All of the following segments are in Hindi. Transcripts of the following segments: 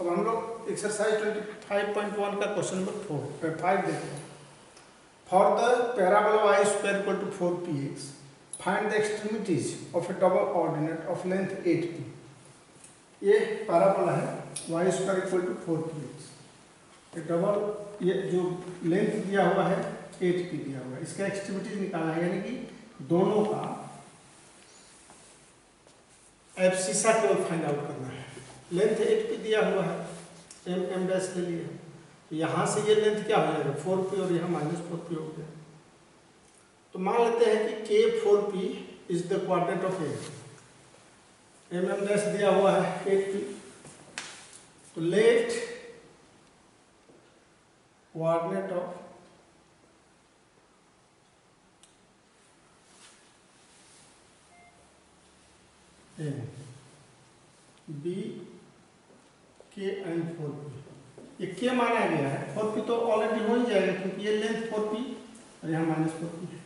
अब हम लोग एक्सरसाइज 25.1 का क्वेश्चन नंबर 5 देखते हैं। For the parabola y square equal to 4px find the extremities of a double ordinate of length 8p। ये पैराबोला है y square equal to 4px, double ये जो लेंथ दिया हुआ है 8p दिया हुआ है, इसका एक्सट्रीमिटीज निकालना है, यानी कि दोनों का एब्सिसा केवल फाइंड आउट करना है। लेंथ 8p दिया हुआ है m डैश के लिए, यहाँ से ये लेंथ क्या हो जाएगा 4p और यहाँ -4p हो गया। तो मान लेते हैं कि k4p is the coordinate of a, m dash दिया हुआ है 8p। तो let coordinate of m b k and 4p, ये k माना गया है, 4p तो ऑलरेडी हो ही जाएगा क्योंकि ये लेंथ 4p और यहाँ -4p है।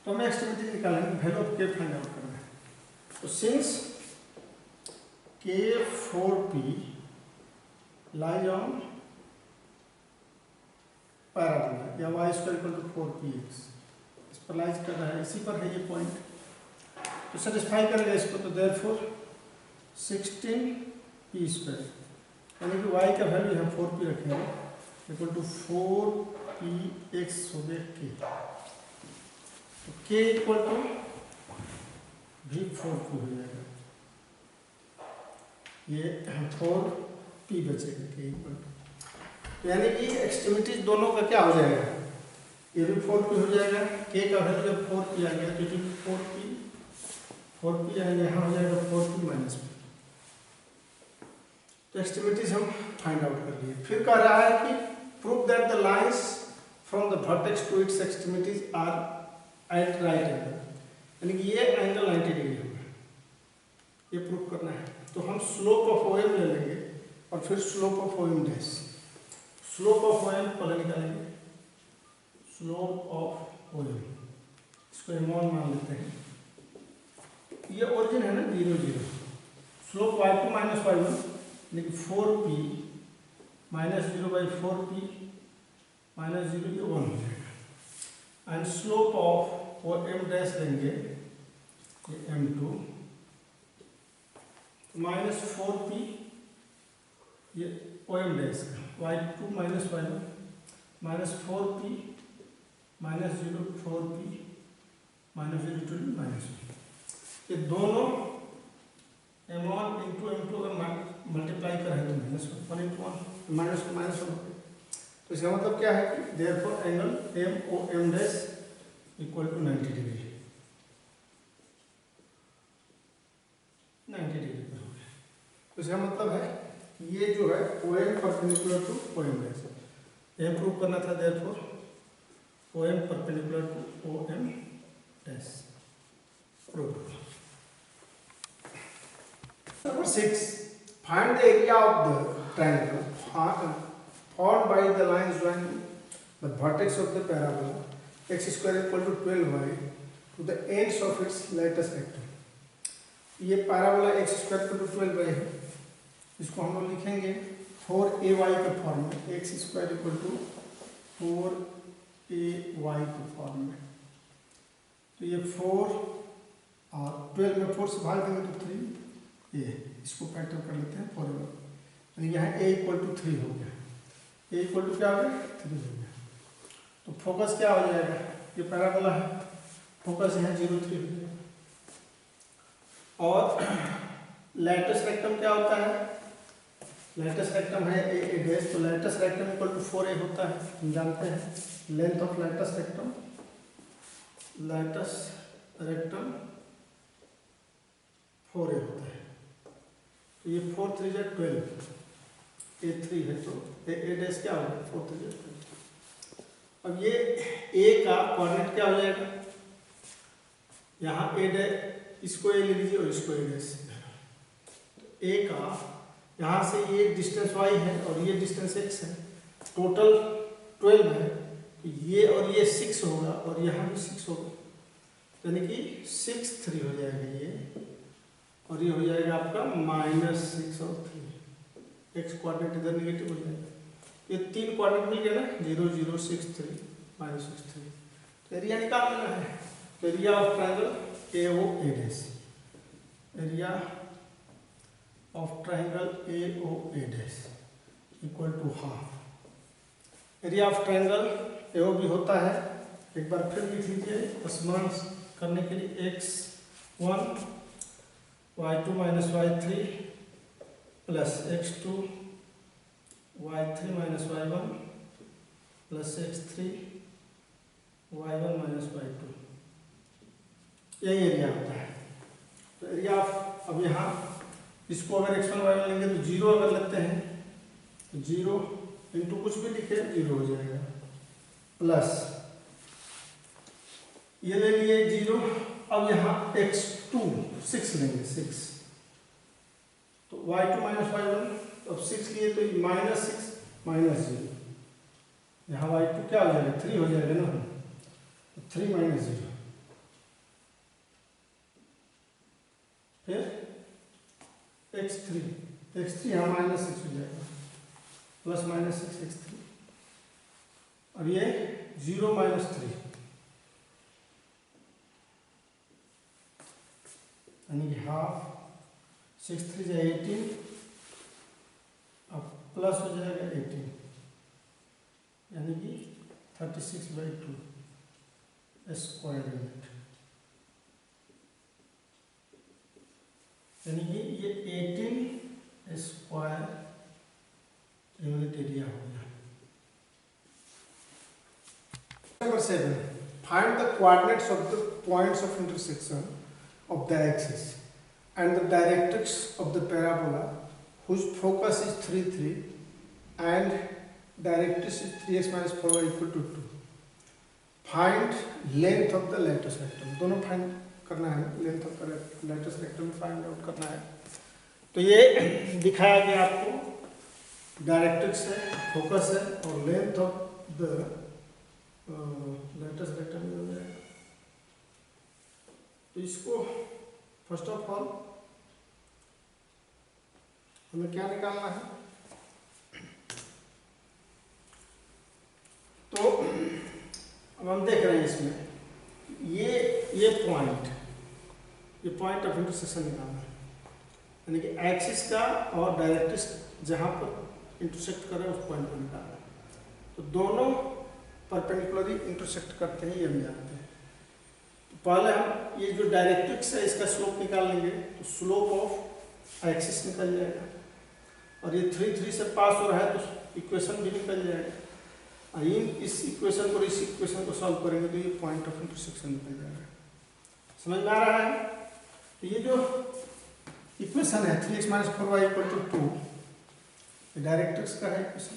तो हमें एक्सट्रीमिटी निकालेंगे, value of k find out करना है। तो since k4p lies on parabola या y square equal to 4px, इस पर लाइज कर रहा है, इसी पर है ये पॉइंट, तो सेटिस्फाई करेगा इसको। तो देयरफॉर 16p स्क्वायर, यानी कि y का वैल्यू हम 4p रखेंगे इक्वल टू 4px हो गया k। तो k इक्वल टू भी 4p हो जाएगा, ये 4p बचेगा k इक्वल टू, यानी कि एक्सट्रीमिटीज दोनों का क्या हो जाएगा, ये भी 4p हो जाएगा, k का वैल्यू जब 4p आ गया तो 4p आएगा, यहाँ हो जाएगा 4p माइनस p। तो एक्सट्रीमिटीज हम फाइंड आउट कर लिए। फिर कह रहा है कि prove that the lines from the vertex to its extremities are at right angle, यानी कि ये एंगल 90 डिग्री होगा, ये प्रूव करना है। तो हम स्लोप ऑफ OM ले लेंगे और फिर slope of OM dash. Slope of OM पहले निकालेंगे, स्लोप ऑफ OM, इसको m1 मान लेते हैं, ये ओरिजिन है ना 0 0, स्लोप y2 माइनस y1 यानी कि 4p माइनस 0/4p माइनस 0 ये 1 हो जाएगा। And slope of OM dash लेंगे ये m2 माइनस 4p ये OM डैश का y2 minus y1 minus 4p minus 0 4p minus 0 two minus 1, ये दोनों m1 इंटू m2 अगर मल्टीप्लाई करें तो -1 इंटू 1 -1 तो इसका मतलब क्या है कि therefore angle MOM dash equal to 90 degree, 90 degree पर हो गया। तो इसका मतलब है ये जो है OM perpendicular to OM dash, ये प्रूव करना था, therefore OM perpendicular to OM dash prove. Number 6, find the area of the triangle formed by the lines joining the vertex of the parabola x square equal to 12y to the ends of its lattice rectum। ये पैराबोला x square equal to 12y है, इसको हम लोग लिखेंगे 4ay के फॉर्म में, x square equal to 4ay के फॉर्म में। तो ये 4 और 12 में 4 से भाग देंगे तो 3, ये इसको फैक्टर कर लेते हैं 4 में, यानी यहाँ a इक्वल टू 3 हो गया, a इक्वल टू क्या हो गया 3 हो गया। तो फोकस क्या हो जाएगा, ये पैराबोला है, फोकस यहाँ 0 3 हो जाएगा। और लैटिस रेक्टम क्या होता है, लैटिस रेक्टम है a डैश, तो latus rectum equal to 4a होता है, हम जानते हैं length of latus rectum, latus rectum 4a होता है। तो ये 4 3 12, a 3 है, तो a डैश क्या होगा 4 3 12। अब ये a का कोऑर्डिनेट क्या हो जाएगा, यहाँ a डैश, इसको a ले लीजिए और इसको a डैश। तो a का यहाँ से ये डिस्टेंस y है और ये डिस्टेंस x है, टोटल 12 है, तो ये और ये 6 होगा और यहाँ भी 6 होगा, यानी कि 6 3 हो जाएगा ये, और ये हो जाएगा आपका -6 और 3। एक्स कोऑर्डिनेट इधर नेगेटिव हो जाएगा। ये 3 कोऑर्डिनेट मिल गया ना, 0 0 6 3 -6 3। तो एरिया निकालना है। तो area of triangle AOA dash, area of triangle AOA dash equal to half. Area of triangle AOB होता है, एक बार फिर लिख लीजिए स्मरण करने के लिए, x1 y2 minus y3 plus x2 y3 minus y1 plus x3 y1 minus y2, यही एरिया होता है। तो एरिया ऑफ, अब यहाँ इसको अगर x1 y1 लेंगे तो 0 अगर लेते हैं तो 0 इंटू कुछ भी लिखे 0 हो जाएगा, प्लस ये ले लिए 0। अब यहाँ x2 6 लेंगे, 6 तो y2 minus y1, अब 6 लिए तो -6 -0, यहाँ y2 क्या हो जाएगा 3 हो जाएगा ना, 3 -0, फिर x3 यहाँ -6 हो जाएगा, प्लस -6 x3, और ये 0 -3 यानी कि हाफ, 6 3 जाए 18, अब प्लस हो जाएगा 18 यानी कि 36/2 स्क्वायर यूनिट, यानी कि ये 18 स्क्वायर यूनिट एरिया हो गया। Number 7, find the coordinates of the points of intersection of the axis and the directrix of the parabola whose focus is 3 3 and directrix is 3x minus 4y equal to 2. Find length of the lattice rectum, दोनों फाइंड करना है, length of lattice rectum find out करना है। तो ये दिखाया गया आपको, डायरेक्ट्रिक्स है, फोकस है, और length of the lattice rectum हो जाएगा। तो इसको फर्स्ट ऑफ ऑल हमें क्या निकालना है, तो अब हम देख रहे हैं इसमें ये पॉइंट ऑफ इंटरसेक्शन निकालना है, यानी कि एक्सिस का और डायरेक्ट्रिक्स जहां पर इंटरसेक्ट कर रहे हैं उस पॉइंट को निकालना है। तो दोनों परपेंडिकुलरली इंटरसेक्ट करते हैं, ये हम जानते हैं। पहले हम ये जो डायरेक्ट्रिक्स है इसका स्लोप निकाल लेंगे, तो स्लोप ऑफ एक्सिस निकल जाएगा, और ये 3 3 से पास हो रहा है तो इक्वेशन भी निकल जाएगा। इस इक्वेशन को इस इक्वेशन को सॉल्व करेंगे तो ये पॉइंट ऑफ इंटरसेक्शन निकल जाएगा। समझ में आ रहा है? तो ये जो इक्वेशन है 3x minus 4y equal to 2, ये डायरेक्ट्रिक्स का है इक्वेशन।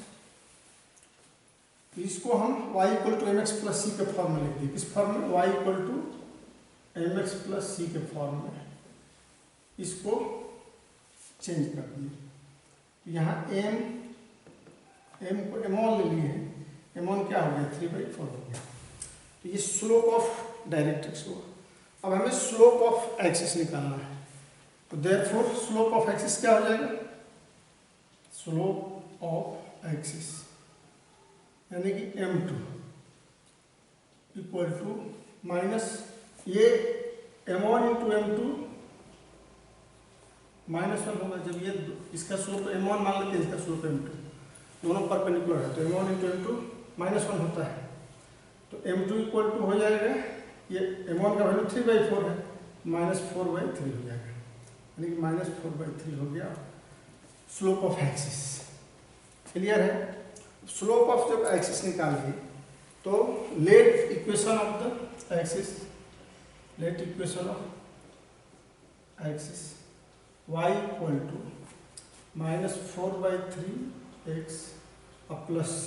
इसको हम y equal to mx plus c के फॉर्म में लिख दिए। किस फॉर्म में? y equal to mx plus c के फॉर्म में इसको चेंज कर दिए। यहाँ m को m1 ले लिए, m1 क्या हो गया 3/4 हो गया। तो ये स्लोप ऑफ डायरेक्ट्रिक्स हुआ। अब हमें स्लोप ऑफ एक्सिस निकालना है, तो देयरफॉर स्लोप ऑफ एक्सिस क्या हो जाएगा, स्लोप ऑफ एक्सिस यानी कि m2 इक्वल टू माइनस ये m1 इंटू m2 -1 होगा। जब ये इसका स्लोप m1 मान लेते हैं, इसका स्लोप m2, दोनों परपेंडिकुलर है, तो m1 इंटू m2 -1 होता है। तो m2 इक्वल टू हो जाएगा, ये m1 का वैल्यू 3/4 है, -4/3 हो जाएगा, यानी कि -4/3 हो गया स्लोप ऑफ एक्सिस। क्लियर है? स्लोप ऑफ जब एक्सिस निकालिए तो let equation of the axis, let equation of axis y equal to -4/3x plus c,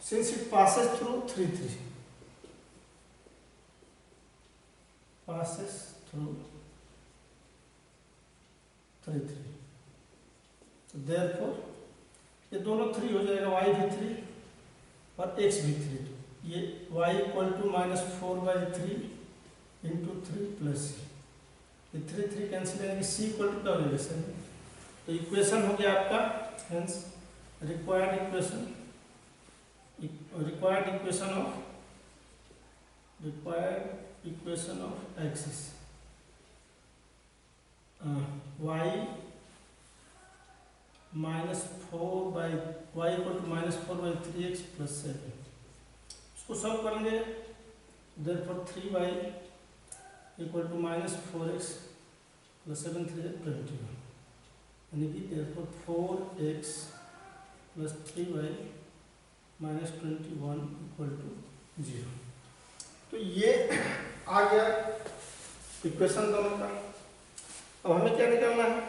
since it passes through 3 3, passes through 3 3, so therefore ये दोनों 3 हो जाएगा, y भी 3 और x भी 3। ये y equal to -4/3 into 3 plus c, ये 3 3 कैंसिल, यानी c इक्वल टू क्या हो जाएगा 7। तो इक्वेशन हो गया आपका hence required equation of axis y -4/3x + 7 उसको सॉल्व करेंगे। देयरफॉर 3y = -4x + 7 3 21 यानी कि देयरफॉर 4x + 3y - 21 = 0। तो ये आ गया इक्वेशन दोनों का। अब हमें क्या निकालना है?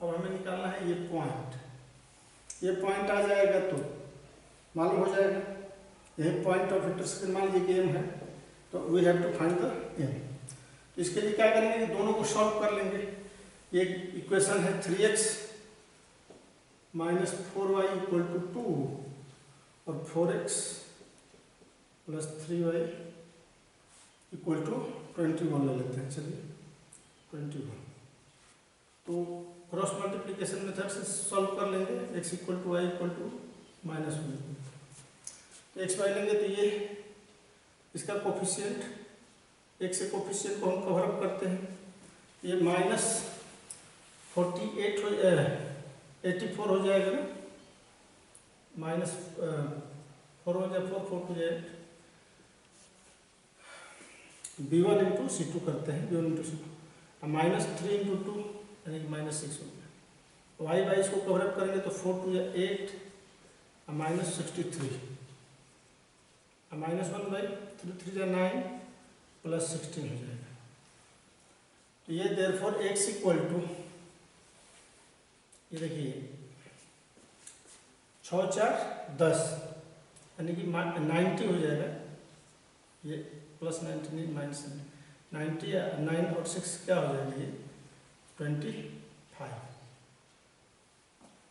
अब हमें निकालना है ये पॉइंट आ जाएगा तो मालूम हो जाएगा। यही पॉइंट ऑफ इंटरसेक्शन मान लीजिए एम है, तो we have to find the m. तो इसके लिए क्या करेंगे कि दोनों को सॉल्व कर लेंगे। ये इक्वेशन है 3x - 4y = 2 और 4x + 3y = 21 ले लेते हैं। चलिए 21 तो क्रॉस मल्टीप्लिकेशन मेथड से सॉल्व कर लेंगे। x = y = -1 तो x y लेंगे तो ये इसका कोफिशिएंट x से कोफिशिएंट को हम कवर अप करते हैं। ये -48 हो 84 हो जाएगा ना, -4 हो जाए 4 4 हो जाए b1 × c2 करते हैं। b1 × c2 -3 × 2 यानी कि -6 हो गया। y बाई इसको कवर अप करेंगे तो 4 2 8 -63 -1/3 3 9 + 16 हो जाएगा। तो ये देयरफॉर x = ये देखिए 6 4 10 यानी कि 90 हो जाएगा। ये +90 नहीं -90 या 9 और 6 क्या हो जाएगा? ये 25।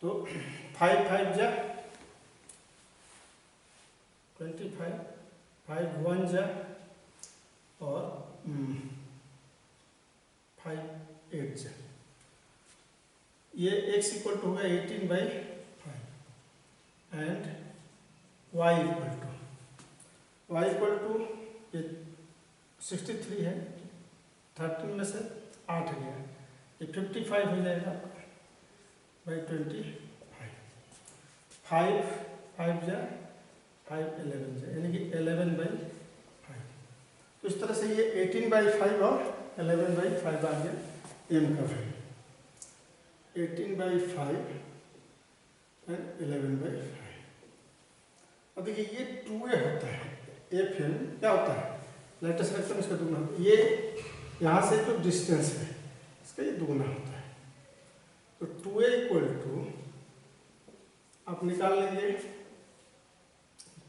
तो 5 5 जा 25, 5 1 जा और 5 8 जा। ये x = होगा 18/5 एंड y ये 63 है, 13 में से 8 गया, ये 55 हो जाएगा आपका /25। 5 5 जा 5 11 जा यानी कि 11/5। तो इस तरह से ये 18/5 और 11/5 आ गया m का वैल्यू। 18/5 एंड 11/5। अब देखिए ये 2a होता है। f क्या होता है? लेटेस्ट रेक्टम इसका दुगना होता है। ये यहाँ से जो डिस्टेंस है इसका ये दुगना होता है। तो 2a = आप निकाल लेंगे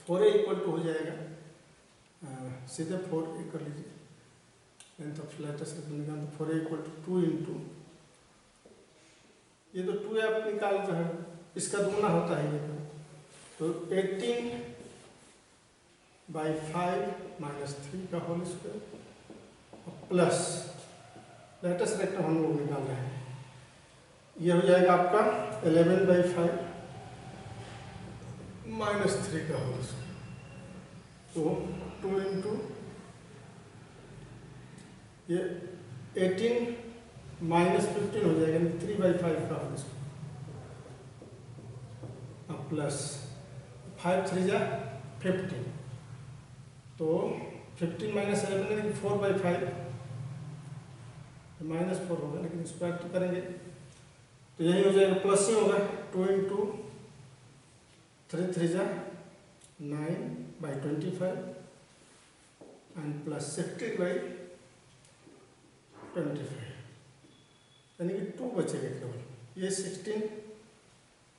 4a = हो जाएगा सीधे 4 कर लीजिए लेंथ ऑफ लेटेस्ट रेक्टम निकाल। 4a = 2 × ये तो 2a आप निकाल जो है इसका दुगना होता है ये। तो 18/5 - 3 का whole square plus latus rectum हम लोग निकाल रहे हैं। ये हो जाएगा आपका 11/5 - 3 का होल स्क्वायर। तो 2 × ये 18 - 15 हो जाएगा 3/5 का होल स्क्वायर प्लस 5 3 जा 15। तो 15 - 11 यानी 4/5 -4 होगा, लेकिन स्क्वायर तो करेंगे तो यही हो जाएगा प्लस ही होगा। 2 × 3 3 जा 9/25 एंड प्लस 16/25 यानी कि 2 बचेगा केवल। ये 16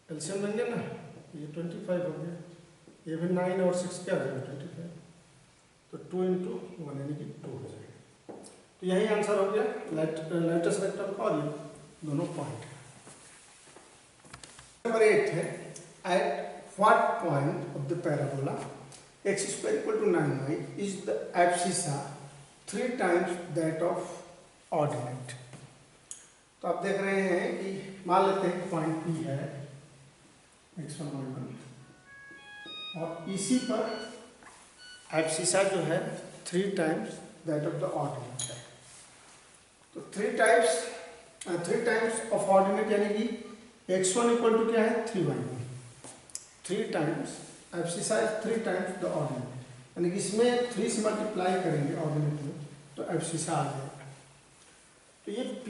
एल्शियम लेंगे ना, ये 25 हो गया। ये भी 9 और 6 क्या हो जाएगा 25। तो 2 × 1 यानी कि 2 हो जाएगा। तो यही आंसर हो गया लेटेस्ट रेक्टम का और ये दोनों पॉइंट। नंबर 8 है at what point of the parabola x² = 9y is the abscissa 3 times that of ordinate. तो तो आप देख रहे हैं कि मान लेते हैं पॉइंट P है x1 y1 और इसी पर एब्सिसा जो है 3 times that of the ordinate है। तो 3 टाइम्स ऑफ ऑर्डिनेट यानी कि x1 इक्वल टू क्या है 3y1, 3 times abscissa is 3 times the ordinate, यानी कि इसमें 3 से मल्टीप्लाई करेंगे ऑर्डिनेट में तो एब्सिसा आ जाएगा। तो ये P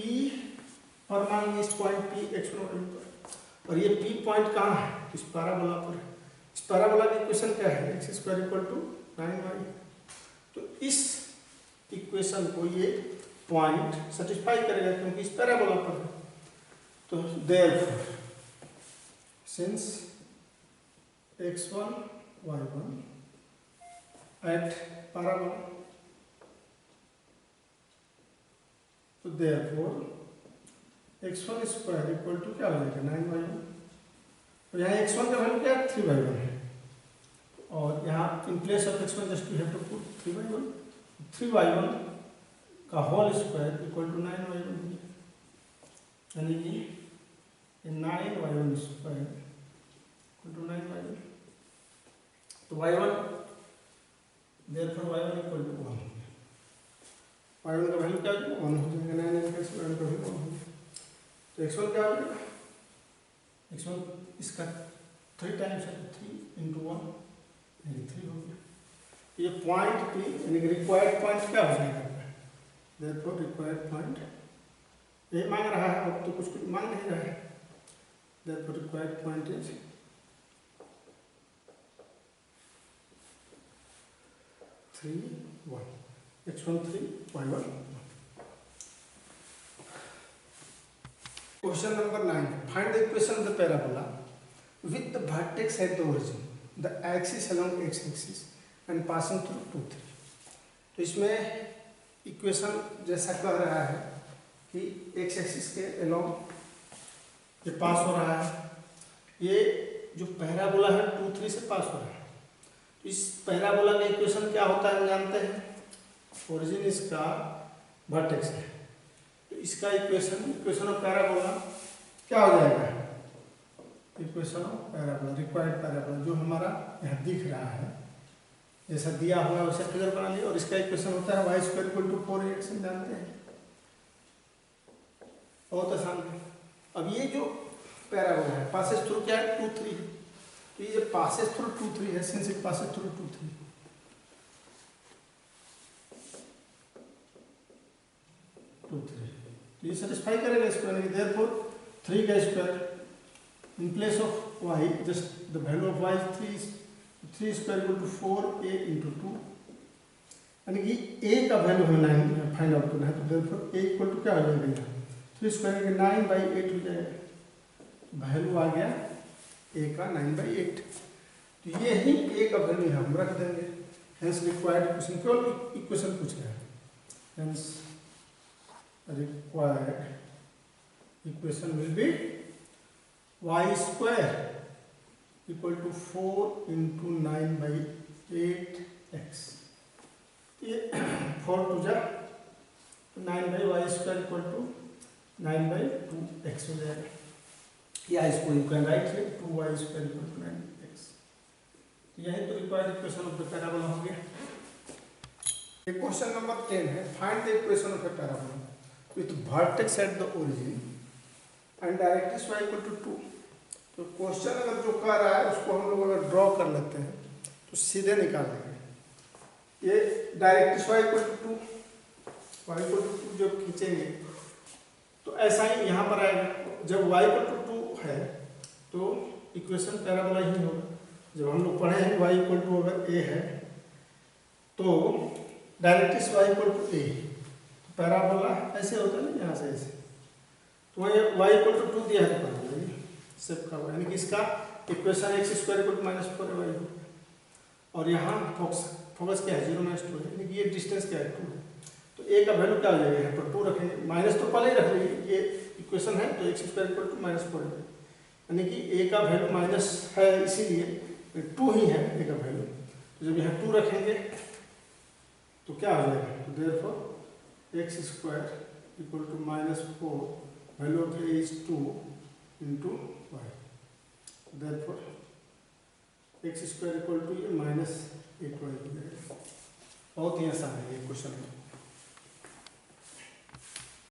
और मान लीजिए इस पॉइंट P x1 y1 पर, और ये P पॉइंट कहाँ है इस पैराबोला पर। इस पैराबोला की इक्वेशन क्या है x² इक्वल टू 9y। तो इस इक्वेशन को ये पॉइंट सेटिस्फाई करेगा क्योंकि इस पैराबोला पर है। तो therefore since x1 y1 at parabola, तो therefore x1 square equal to क्या हो जाएगा 9y1। तो यहाँ x1 का वैल्यू क्या है 3y1 है, और यहाँ in place of x1 just you have to put 3y1, 3y1 का whole square equal to 9y1, यानी कि 9y1 square equal to 9y1। तो y1 therefore y1 equal to 1, y1 का वैल्यू क्या हो जाएगा 1 हो जाएगा, 9 का वैल्यू का वैल्यू 1 हो जाएगा। तो x1 क्या हो जाएगा, x1 इसका 3 टाइम्स है 3 इंटू 1 यानी 3 हो गया। ये पॉइंट P यानी कि रिक्वायर्ड पॉइंट क्या हो जाएगा, देयरफॉर रिक्वायर्ड पॉइंट ये मांग रहा है, अब तो कुछ मांग नहीं रहा है। Therefore required point is 3 1, x1 3 y1 1। Question number 9. Find the equation of the parabola with the vertex at the origin, the axis along x-axis and passing through 2 3। तो इसमें इक्वेशन जैसा कह रहा है कि x-axis के along ये पास हो रहा है, ये जो पैराबोला है 2 3 से पास हो रहा है। तो इस पैराबोला का इक्वेशन क्या होता है हम जानते हैं, ओरिजिन इसका वर्टेक्स है। तो इसका इक्वेशन ऑफ पैराबोला क्या हो जाएगा, equation of parabola required parabola जो हमारा यहाँ दिख रहा है जैसा दिया हुआ है वैसा फिगर बना लिया, और इसका इक्वेशन होता है y² इक्वल टू 4ax, हम जानते हैं बहुत आसान है। अब ये जो पैराबोला है पासेस थ्रू क्या है 2 3 है, तो ये पासेस थ्रू 2 3 है, सिंस इट पासेस थ्रू 2 3 2 3, तो ये सेटिस्फाई करेगा इसको, यानी कि देयरफॉर 3 का square in place of y just the value of y is 3 square equal to 4a into 2, यानी कि a का वैल्यू हमें 9 फाइंड आउट करना है। तो देयरफॉर a इक्वल टू क्या हो जाएगा यहाँ 3 स्क्वायर के 9/8 हो जाएगा, वैल्यू आ गया a का 9/8। तो ये ही a का वैल्यू हम रख देंगे, हेंस रिक्वायर्ड इक्वेशन केवल इक्वेशन पूछ रहा है, hence required equation will be y² equal to 4 into 9/8x। ये 4 to 9/y² equal to 9/2x हो जाएगा, या इसको यू कैन राइट है 2y² equal to 9x। यही तो required equation of the parabola हो गया। क्वेश्चन नंबर 10 है, find the equation of a parabola with vertex at the origin and directrix y equal to 2। तो क्वेश्चन अगर जो कर रहा है उसको हम लोग अगर ड्रॉ कर लेते हैं तो सीधे निकाल देंगे। ये डायरेक्ट्रिक्स y equal to 2 जब खींचेंगे तो ऐसा ही यहाँ पर आएगा। जब y equal to 2 है तो इक्वेशन पैराबोला ही होगा। जब हम लोग पढ़े हैं y equal to अगर a है तो directrix y equal to a, parabola ऐसे होता है ना यहाँ से ऐसे, तो वही y इक्वल टू 2 दिया है तो पैराबोला सेव का हुआ, यानी कि इसका equation x² equal to -4y हो गया। और यहाँ फोकस क्या है 0 - 2 है, यानी कि ये डिस्टेंस क्या है 2 है। तो a का वैल्यू क्या हो जाएगा यहाँ पर 2 रखेंगे, माइनस तो पहले ही रख लेंगे, ये इक्वेशन है तो x² इक्वल टू -4 है, यानी कि a का वैल्यू माइनस है इसीलिए 2 ही है a का वैल्यू। तो जब यहाँ 2 रखेंगे तो क्या हो जाएगा, तो therefore x² equal to -4 value of a is 2 into y, therefore x² equal to ये -8y हो जाएगा। बहुत ही आसान है ये क्वेश्चन।